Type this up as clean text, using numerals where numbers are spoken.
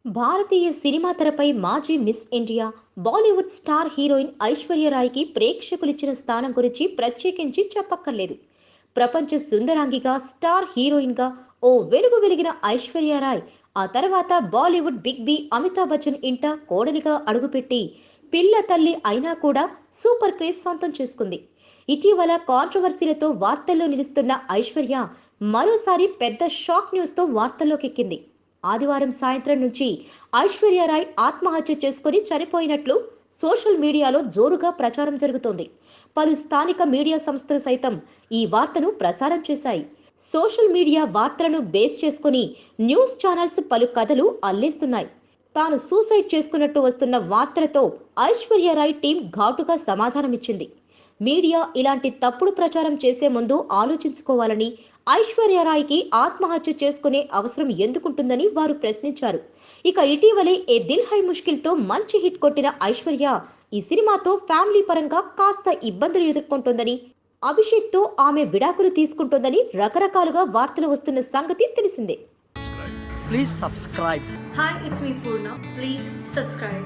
భారతీయ cinema తెరపై మాజీ Miss India, Bollywood star heroine Aishwarya రాయ్కి ప్రేక్షకులిచ్చిన స్థానం గురించి ప్రత్యేకించి చెప్పక్కర్లేదు. ప్రపంచ సుందరాంగిగా, స్టార్ హీరోయిన్గా ఓ వెలుగు వెలిగిన ఐశ్వర్య రాయ్ ఆ తర్వాత బాలీవుడ్ బిగ్ బి అమితాబ్ బచ్చన్ ఇంట కోడలిగా అడుగుపెట్టి పిల్ల తల్లి అయినా కూడా సూపర్ క్రేజ్ సొంతం చేసుకుంది. ఇటీవల కాంట్రవర్సీలతో వార్తల్లో నిలుస్తున్న ఐశ్వర్య మరోసారి పెద్ద షాక్ న్యూస్తో వార్తల్లోకెక్కింది. ఆదివారం సాయంత్రం నుంచి ఐశ్వర్య రాయ్ ఆత్మహత్య చేసుకుని చనిపోయినట్లు సోషల్ మీడియాలో జోరుగా ప్రచారం జరుగుతోంది. పలు స్థానిక మీడియా సంస్థలు సైతం ఈ వార్తను ప్రసారం చేశాయి. సోషల్ మీడియా వార్తలను బేస్ చేసుకుని న్యూస్ ఛానల్స్ పలు కథలు అల్లేస్తున్నాయి. తాను సూసైడ్ చేసుకున్నట్టు వస్తున్న వార్తలతో ఐశ్వర్య రాయ్ టీం ఘాటుగా సమాధానమిచ్చింది. మీడియా ఇలాంటి తప్పుడు ప్రచారం చేసే ముందు ఆలోచించుకోవాలని, ఐశ్వర్య రాయ్కి ఆత్మహత్య చేసుకునే అవసరం ఎందుకుంటుందని వారు ప్రశ్నించారు. ఇక ఇటీవలే ఏ దిల్ హై ముష్కిల్తో మంచి హిట్ కొట్టిన ఐశ్వర్య ఈ సినిమాతో ఫ్యామిలీ పరంగా కాస్త ఇబ్బందులు ఎదుర్కొంటోందని, అభిషేక్తో ఆమె విడాకులు తీసుకుంటోందని రకరకాలుగా వార్తలు వస్తున్న సంగతి తెలిసిందే. Please subscribe. Hi, it's me Purna. Please subscribe.